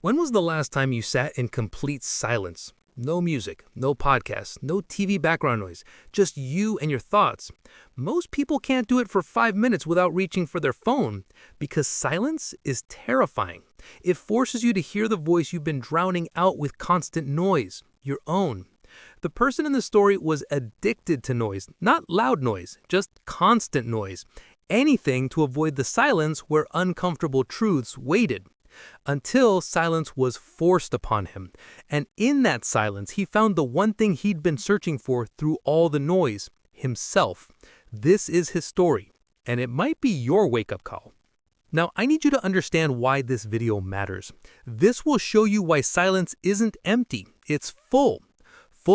When was the last time you sat in complete silence? No music, no podcasts, no TV background noise, just you and your thoughts. Most people can't do it for 5 minutes without reaching for their phone because silence is terrifying. It forces you to hear the voice you've been drowning out with constant noise, your own. The person in the story was addicted to noise, not loud noise, just constant noise. Anything to avoid the silence where uncomfortable truths waited. Until silence was forced upon him. And in that silence, he found the one thing he'd been searching for through all the noise, himself. This is his story, and it might be your wake-up call. Now, I need you to understand why this video matters. This will show you why silence isn't empty, it's full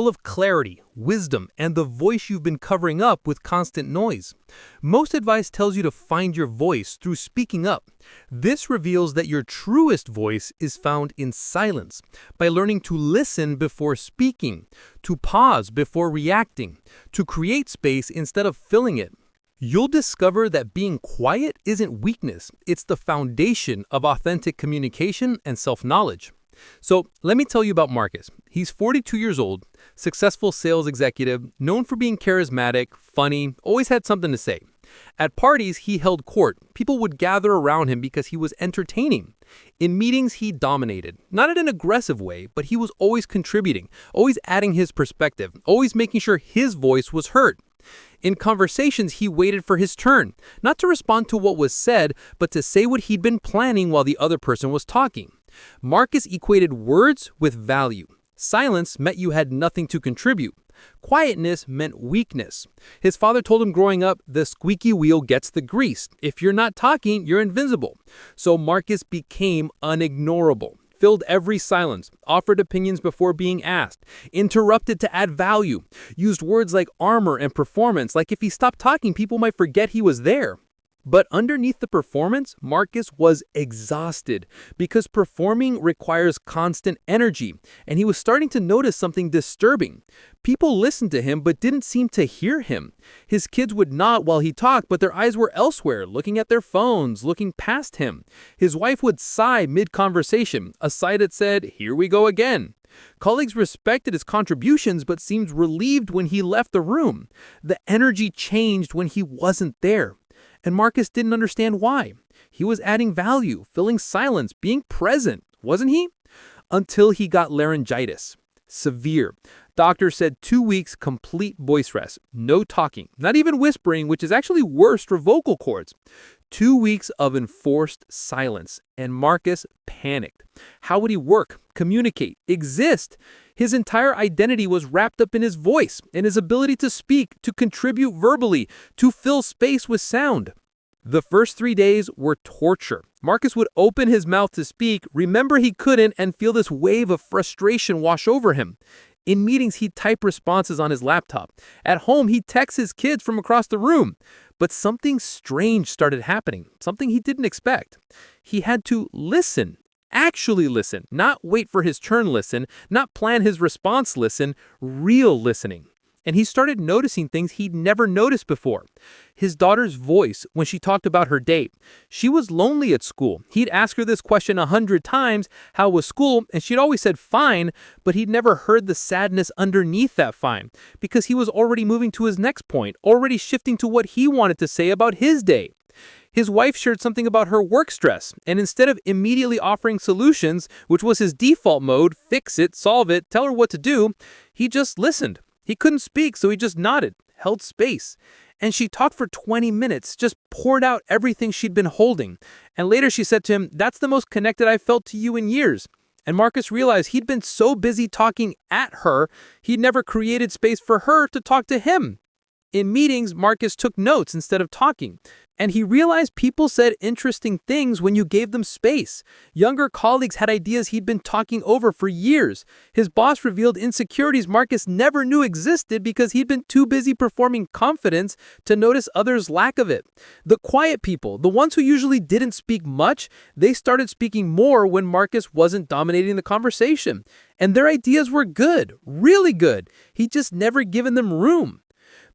of clarity, wisdom, and the voice you've been covering up with constant noise. Most advice tells you to find your voice through speaking up. This reveals that your truest voice is found in silence, by learning to listen before speaking, to pause before reacting, to create space instead of filling it. You'll discover that being quiet isn't weakness, it's the foundation of authentic communication and self-knowledge. So let me tell you about Marcus. He's 42 years old, successful sales executive, known for being charismatic, funny, always had something to say. At parties, he held court. People would gather around him because he was entertaining. In meetings, he dominated, not in an aggressive way, but he was always contributing, always adding his perspective, always making sure his voice was heard. In conversations, he waited for his turn, not to respond to what was said, but to say what he'd been planning while the other person was talking. Marcus equated words with value. Silence meant you had nothing to contribute. Quietness meant weakness. His father told him growing up, the squeaky wheel gets the grease. If you're not talking, you're invincible. So Marcus became unignorable. Filled every silence, offered opinions before being asked, interrupted to add value, used words like armor and performance, like if he stopped talking, people might forget he was there. But underneath the performance, Marcus was exhausted because performing requires constant energy, and he was starting to notice something disturbing. People listened to him but didn't seem to hear him. His kids would nod while he talked, but their eyes were elsewhere, looking at their phones, looking past him. His wife would sigh mid-conversation, a sigh that said, "Here we go again." Colleagues respected his contributions but seemed relieved when he left the room. The energy changed when he wasn't there. And Marcus didn't understand why. He was adding value, filling silence, being present, wasn't he? Until he got laryngitis. Severe. Doctor said 2 weeks complete voice rest. No talking, not even whispering, which is actually worse for vocal cords. 2 weeks of enforced silence, and Marcus panicked. How would he work, communicate, exist? His entire identity was wrapped up in his voice, in his ability to speak, to contribute verbally, to fill space with sound. The first 3 days were torture. Marcus would open his mouth to speak, remember he couldn't, and feel this wave of frustration wash over him. In meetings, he'd type responses on his laptop. At home, he'd text his kids from across the room. But something strange started happening, something he didn't expect. He had to listen, actually listen, not wait for his turn listen, not plan his response listen, real listening. And he started noticing things he'd never noticed before. His daughter's voice when she talked about her date. She was lonely at school. He'd ask her this question 100 times, how was school? And she'd always said fine, but he'd never heard the sadness underneath that fine because he was already moving to his next point, already shifting to what he wanted to say about his day. His wife shared something about her work stress, and instead of immediately offering solutions, which was his default mode, fix it, solve it, tell her what to do, he just listened. He couldn't speak, so he just nodded, held space. And she talked for 20 minutes, just poured out everything she'd been holding. And later she said to him, "That's the most connected I've felt to you in years." And Marcus realized he'd been so busy talking at her, he'd never created space for her to talk to him. In meetings, Marcus took notes instead of talking. And he realized people said interesting things when you gave them space. Younger colleagues had ideas he'd been talking over for years. His boss revealed insecurities Marcus never knew existed because he'd been too busy performing confidence to notice others' lack of it. The quiet people, the ones who usually didn't speak much, they started speaking more when Marcus wasn't dominating the conversation. And their ideas were good, really good. He'd just never given them room.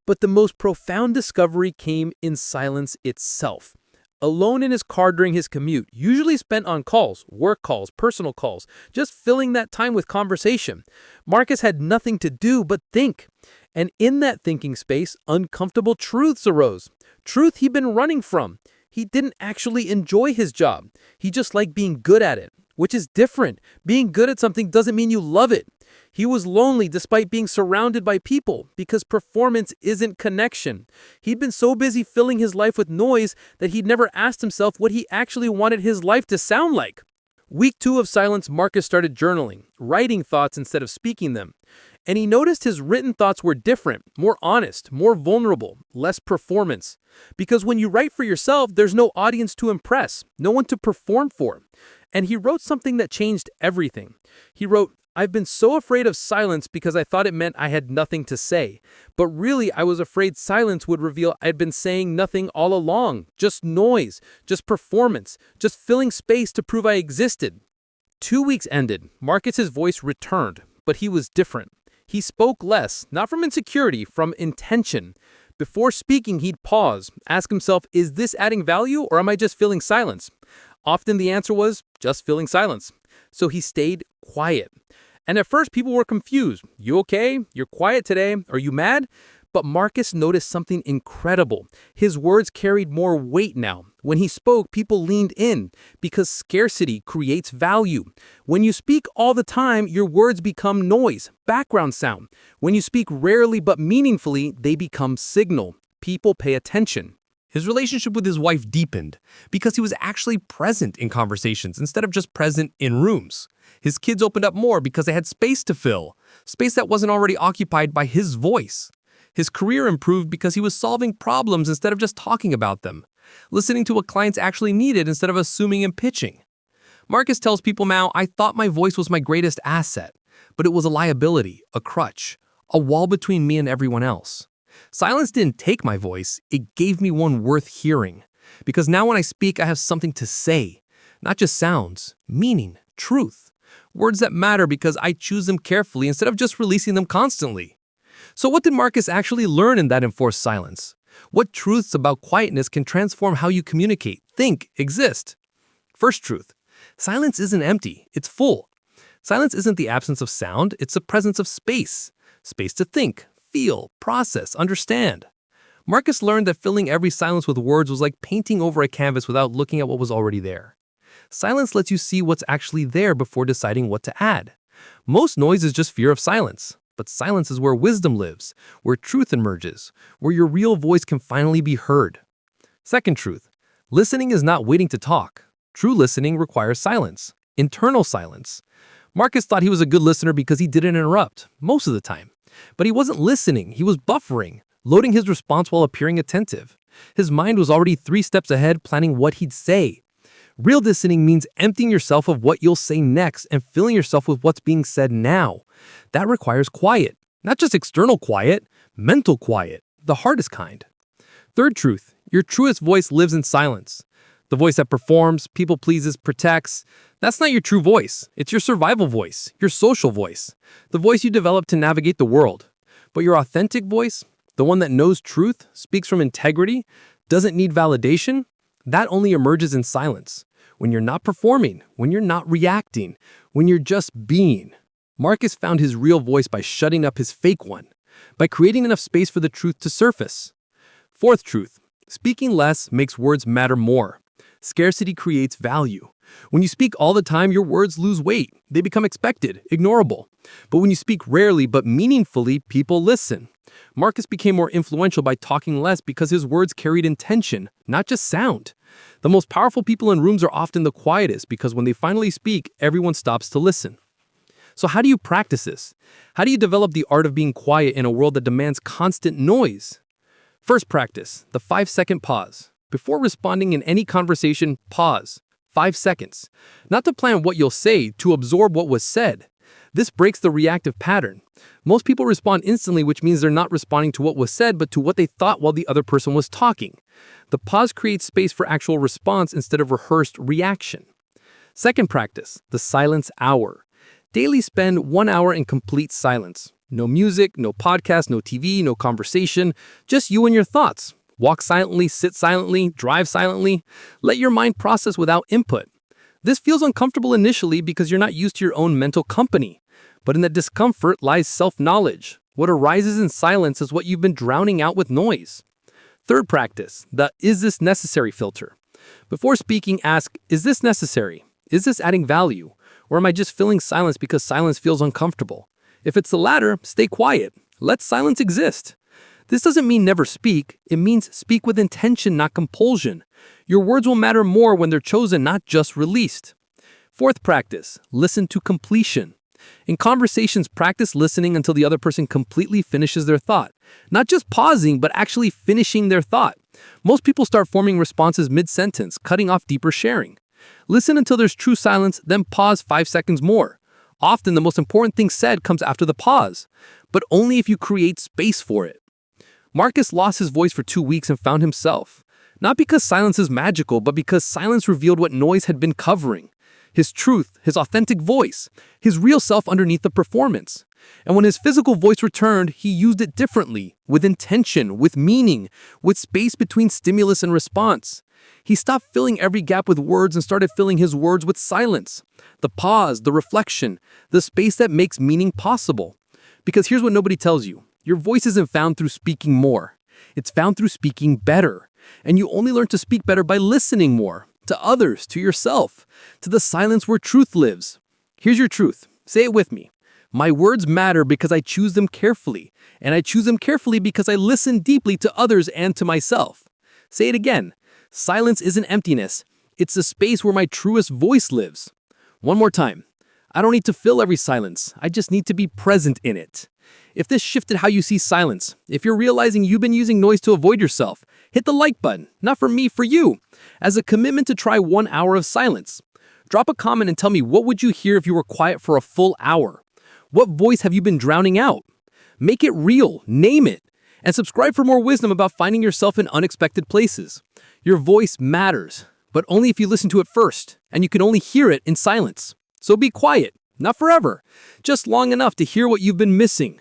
But the most profound discovery came in silence itself. alone in his car during his commute, usually spent on calls, work calls, personal calls, just filling that time with conversation. Marcus had nothing to do but think. And in that thinking space, uncomfortable truths arose. Truth he'd been running from. He didn't actually enjoy his job. He just liked being good at it, which is different. Being good at something doesn't mean you love it. He was lonely despite being surrounded by people because performance isn't connection. He'd been so busy filling his life with noise that he'd never asked himself what he actually wanted his life to sound like. Week 2 of silence, Marcus started journaling, writing thoughts instead of speaking them. And he noticed his written thoughts were different, more honest, more vulnerable, less performance. Because when you write for yourself, there's no audience to impress, no one to perform for. And he wrote something that changed everything. He wrote, "I've been so afraid of silence because I thought it meant I had nothing to say. But really, I was afraid silence would reveal I'd been saying nothing all along, just noise, just performance, just filling space to prove I existed." 2 weeks ended. Marcus's voice returned, but he was different. He spoke less, not from insecurity, from intention. Before speaking, he'd pause, ask himself, is this adding value or am I just filling silence? Often the answer was, just filling silence. So he stayed quiet. And at first people were confused. You okay? You're quiet today. Are you mad? But Marcus noticed something incredible. His words carried more weight now. When he spoke, people leaned in because scarcity creates value. When you speak all the time, your words become noise, background sound. When you speak rarely but meaningfully, they become signal. People pay attention. His relationship with his wife deepened because he was actually present in conversations instead of just present in rooms. His kids opened up more because they had space to fill, space that wasn't already occupied by his voice. His career improved because he was solving problems instead of just talking about them, listening to what clients actually needed instead of assuming and pitching. Marcus tells people now, "I thought my voice was my greatest asset, but it was a liability, a crutch, a wall between me and everyone else. Silence didn't take my voice, it gave me one worth hearing. Because now when I speak, I have something to say, not just sounds, meaning, truth. Words that matter because I choose them carefully instead of just releasing them constantly." So what did Marcus actually learn in that enforced silence? What truths about quietness can transform how you communicate, think, exist? First truth, silence isn't empty, it's full. Silence isn't the absence of sound, it's the presence of space. Space to think, feel, process, understand. Marcus learned that filling every silence with words was like painting over a canvas without looking at what was already there. Silence lets you see what's actually there before deciding what to add. Most noise is just fear of silence. But silence is where wisdom lives, where truth emerges, where your real voice can finally be heard. Second truth, listening is not waiting to talk. True listening requires silence, internal silence. Marcus thought he was a good listener because he didn't interrupt, most of the time. But he wasn't listening, he was buffering, loading his response while appearing attentive. His mind was already 3 steps ahead, planning what he'd say. Real listening means emptying yourself of what you'll say next and filling yourself with what's being said now. That requires quiet, not just external quiet, mental quiet, the hardest kind. Third truth, your truest voice lives in silence. The voice that performs, people pleases, protects, that's not your true voice. It's your survival voice, your social voice, the voice you develop to navigate the world. But your authentic voice, the one that knows truth, speaks from integrity, doesn't need validation, that only emerges in silence. When you're not performing, when you're not reacting, when you're just being. Marcus found his real voice by shutting up his fake one, by creating enough space for the truth to surface. Fourth truth, speaking less makes words matter more. Scarcity creates value. When you speak all the time, your words lose weight. They become expected, ignorable. But when you speak rarely but meaningfully, people listen. Marcus became more influential by talking less because his words carried intention, not just sound. The most powerful people in rooms are often the quietest because when they finally speak, everyone stops to listen. So how do you practice this? How do you develop the art of being quiet in a world that demands constant noise? First practice, the 5-second pause. Before responding in any conversation, pause. 5 seconds. Not to plan what you'll say, to absorb what was said. This breaks the reactive pattern. Most people respond instantly, which means they're not responding to what was said, but to what they thought while the other person was talking. The pause creates space for actual response instead of rehearsed reaction. Second practice, the silence hour. Daily spend 1 hour in complete silence. No music, no podcast, no TV, no conversation, just you and your thoughts. Walk silently, sit silently, drive silently. Let your mind process without input. This feels uncomfortable initially because you're not used to your own mental company. But in that discomfort lies self-knowledge. What arises in silence is what you've been drowning out with noise. Third practice, the "is this necessary" filter. Before speaking, ask, is this necessary? Is this adding value? Or am I just filling silence because silence feels uncomfortable? If it's the latter, stay quiet. Let silence exist. This doesn't mean never speak. It means speak with intention, not compulsion. Your words will matter more when they're chosen, not just released. Fourth practice, listen to completion. In conversations, practice listening until the other person completely finishes their thought. Not just pausing, but actually finishing their thought. Most people start forming responses mid-sentence, cutting off deeper sharing. Listen until there's true silence, then pause 5 seconds more. Often, the most important thing said comes after the pause, but only if you create space for it. Marcus lost his voice for 2 weeks and found himself. Not because silence is magical, but because silence revealed what noise had been covering. His truth, his authentic voice, his real self underneath the performance. And when his physical voice returned, he used it differently, with intention, with meaning, with space between stimulus and response. He stopped filling every gap with words and started filling his words with silence. The pause, the reflection, the space that makes meaning possible. Because here's what nobody tells you. Your voice isn't found through speaking more. It's found through speaking better. And you only learn to speak better by listening more. To others, to yourself, to the silence where truth lives. Here's your truth. Say it with me. My words matter because I choose them carefully, and I choose them carefully because I listen deeply to others and to myself. Say it again. Silence isn't emptiness. It's the space where my truest voice lives. One more time. I don't need to fill every silence. I just need to be present in it. If this shifted how you see silence, if you're realizing you've been using noise to avoid yourself, hit the like button, not for me, for you, as a commitment to try 1 hour of silence. Drop a comment and tell me, what would you hear if you were quiet for a full hour? What voice have you been drowning out? Make it real, name it, and subscribe for more wisdom about finding yourself in unexpected places. Your voice matters, but only if you listen to it first, and you can only hear it in silence. So be quiet, not forever, just long enough to hear what you've been missing.